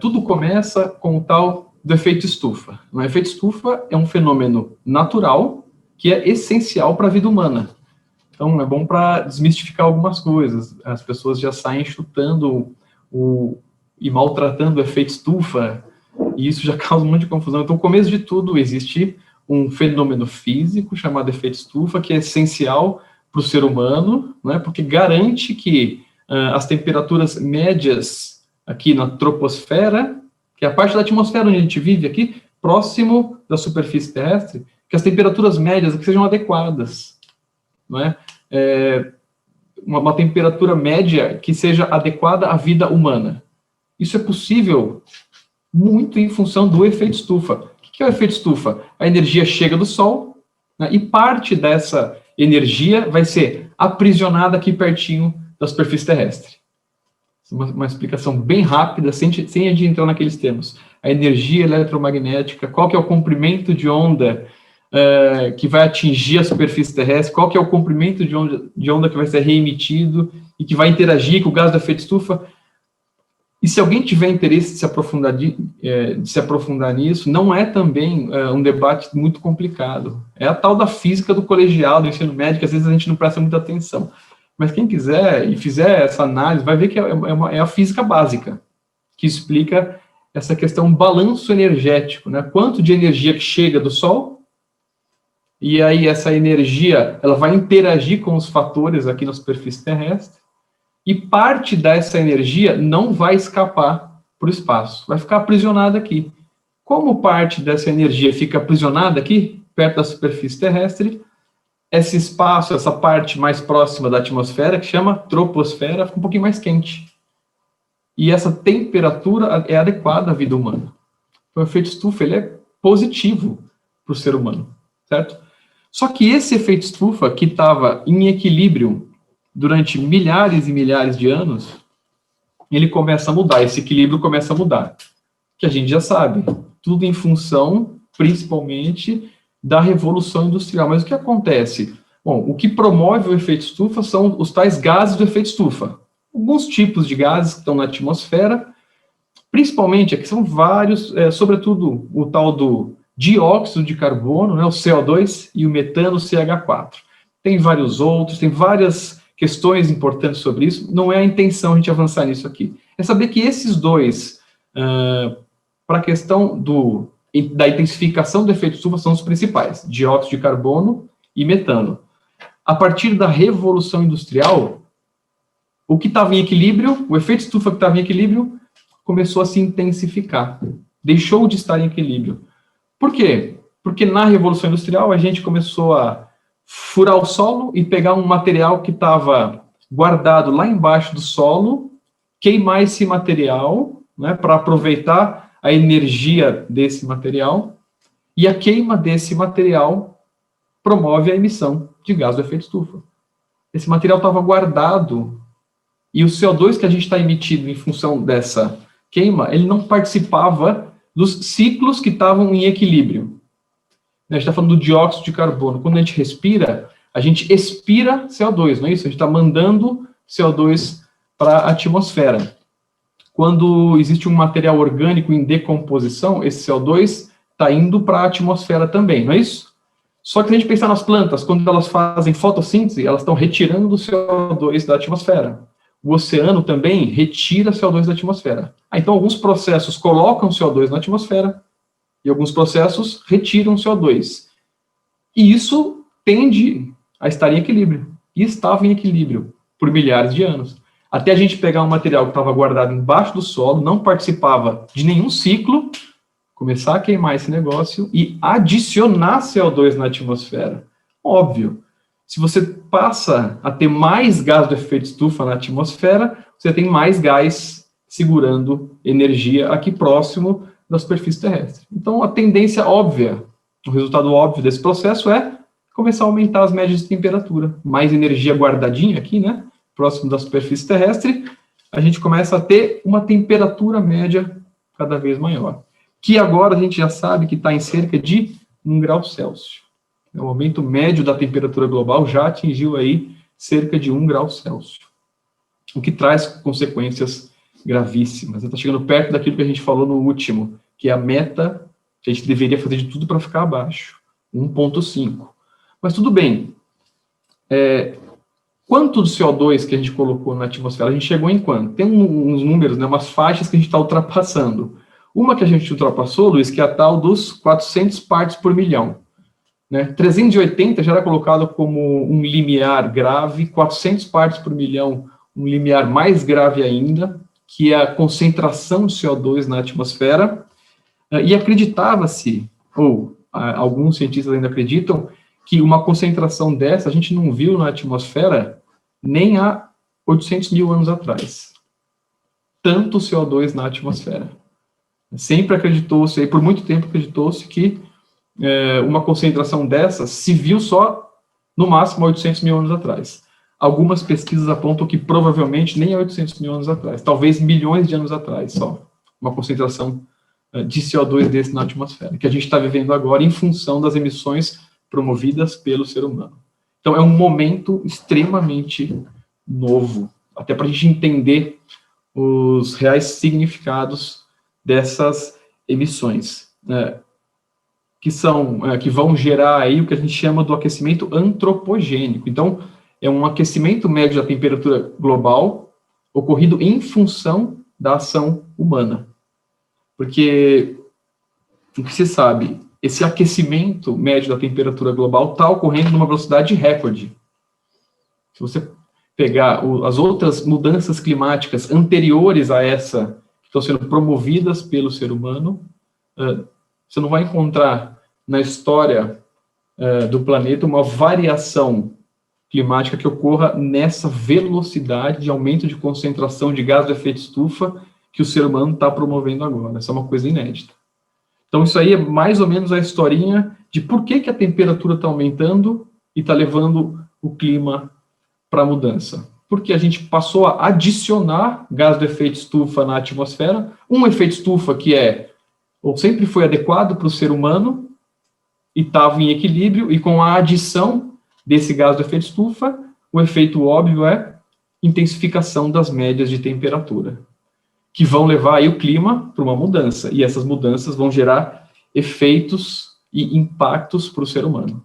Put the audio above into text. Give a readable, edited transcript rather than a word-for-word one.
Tudo começa com o tal do efeito estufa. O efeito estufa é um fenômeno natural que é essencial para a vida humana. Então, é bom para desmistificar algumas coisas. As pessoas já saem chutando e maltratando o efeito estufa, e isso já causa um monte de confusão. Então, no começo de tudo, existe um fenômeno físico chamado efeito estufa, que é essencial para o ser humano, né, porque garante que as temperaturas médias aqui na troposfera, que é a parte da atmosfera onde a gente vive aqui, próximo da superfície terrestre, que as temperaturas médias aqui sejam adequadas, não é? Uma temperatura média que seja adequada à vida humana. Isso é possível muito em função do efeito estufa. O que é o efeito estufa? A energia chega do Sol, né, e parte dessa energia vai ser aprisionada aqui pertinho da superfície terrestre. Uma explicação bem rápida, sem a gente entrar naqueles termos. A energia eletromagnética, qual que é o comprimento de onda que vai atingir a superfície terrestre, qual que é o comprimento de onda que vai ser reemitido e que vai interagir com o gás do efeito estufa. E se alguém tiver interesse de se aprofundar nisso, não é também um debate muito complicado. É a tal da física do colegial, do ensino médio, que às vezes a gente não presta muita atenção. Mas quem quiser e fizer essa análise, vai ver que é a física básica, que explica essa questão balanço energético, né? Quanto de energia que chega do Sol, e aí essa energia ela vai interagir com os fatores aqui na superfície terrestre, e parte dessa energia não vai escapar para o espaço, vai ficar aprisionada aqui. Como parte dessa energia fica aprisionada aqui, perto da superfície terrestre, esse espaço, essa parte mais próxima da atmosfera, que chama troposfera, fica um pouquinho mais quente. E essa temperatura é adequada à vida humana. O efeito estufa ele é positivo para o ser humano, certo? Só que esse efeito estufa, que estava em equilíbrio durante milhares e milhares de anos, ele começa a mudar, esse equilíbrio começa a mudar. Que a gente já sabe, tudo em função, principalmente, da Revolução Industrial. Mas o que acontece? Bom, o que promove o efeito estufa são os tais gases do efeito estufa. Alguns tipos de gases que estão na atmosfera, principalmente, aqui são vários, sobretudo o tal do dióxido de carbono, né, o CO2, e o metano, o CH4. Tem vários outros, tem várias questões importantes sobre isso. Não é a intenção a gente avançar nisso aqui. É saber que esses dois, para a questão da intensificação do efeito estufa, são os principais, dióxido de carbono e metano. A partir da Revolução Industrial, o que estava em equilíbrio, o efeito estufa que estava em equilíbrio, começou a se intensificar, deixou de estar em equilíbrio. Por quê? Porque na Revolução Industrial a gente começou a furar o solo e pegar um material que estava guardado lá embaixo do solo, queimar esse material, né, para aproveitar a energia desse material, e a queima desse material promove a emissão de gás do efeito estufa. Esse material estava guardado, e o CO2 que a gente está emitindo em função dessa queima, ele não participava dos ciclos que estavam em equilíbrio. A gente está falando do dióxido de carbono. Quando a gente respira, a gente expira CO2, não é isso? A gente está mandando CO2 para a atmosfera. Quando existe um material orgânico em decomposição, esse CO2 está indo para a atmosfera também, não é isso? Só que se a gente pensar nas plantas, quando elas fazem fotossíntese, elas estão retirando o CO2 da atmosfera. O oceano também retira CO2 da atmosfera. Então, alguns processos colocam CO2 na atmosfera e alguns processos retiram CO2. E isso tende a estar em equilíbrio. E estava em equilíbrio por milhares de anos. Até a gente pegar um material que estava guardado embaixo do solo, não participava de nenhum ciclo, começar a queimar esse negócio e adicionar CO2 na atmosfera. Óbvio, se você passa a ter mais gás do efeito estufa na atmosfera, você tem mais gás segurando energia aqui próximo da superfície terrestre. Então, a tendência óbvia, o resultado óbvio desse processo é começar a aumentar as médias de temperatura. Mais energia guardadinha aqui, né, próximo da superfície terrestre, a gente começa a ter uma temperatura média cada vez maior, que agora a gente já sabe que está em cerca de 1 grau Celsius. O aumento médio da temperatura global já atingiu aí cerca de 1 grau Celsius, o que traz consequências gravíssimas. Está chegando perto daquilo que a gente falou no último, que é a meta que a gente deveria fazer de tudo para ficar abaixo, 1,5. Mas tudo bem. Quanto do CO2 que a gente colocou na atmosfera? A gente chegou em quanto? Tem uns números, né, umas faixas que a gente está ultrapassando. Uma que a gente ultrapassou, Luiz, que é a tal dos 400 partes por milhão. Né? 380 já era colocado como um limiar grave, 400 partes por milhão, um limiar mais grave ainda, que é a concentração de CO2 na atmosfera, e acreditava-se, ou alguns cientistas ainda acreditam, que uma concentração dessa a gente não viu na atmosfera nem há 800 mil anos atrás. Tanto CO2 na atmosfera. Sempre acreditou-se, e por muito tempo acreditou-se que uma concentração dessa se viu só, no máximo, 800 mil anos atrás. Algumas pesquisas apontam que provavelmente nem há 800 mil anos atrás, talvez milhões de anos atrás só, uma concentração de CO2 desse na atmosfera, que a gente está vivendo agora em função das emissões promovidas pelo ser humano. Então, é um momento extremamente novo, até para a gente entender os reais significados dessas emissões, que vão gerar aí o que a gente chama do aquecimento antropogênico. Então, é um aquecimento médio da temperatura global ocorrido em função da ação humana. Porque, o que se sabe, esse aquecimento médio da temperatura global está ocorrendo numa velocidade recorde. Se você pegar as outras mudanças climáticas anteriores a essa, que estão sendo promovidas pelo ser humano, você não vai encontrar na história do planeta uma variação climática que ocorra nessa velocidade de aumento de concentração de gás de efeito estufa que o ser humano está promovendo agora. Essa é uma coisa inédita. Então, isso aí é mais ou menos a historinha de por que a temperatura está aumentando e está levando o clima para a mudança. Porque a gente passou a adicionar gás de efeito estufa na atmosfera, um efeito estufa que ou sempre foi adequado para o ser humano e estava em equilíbrio, e com a adição desse gás de efeito estufa, o efeito óbvio é intensificação das médias de temperatura, que vão levar aí o clima para uma mudança, e essas mudanças vão gerar efeitos e impactos para o ser humano.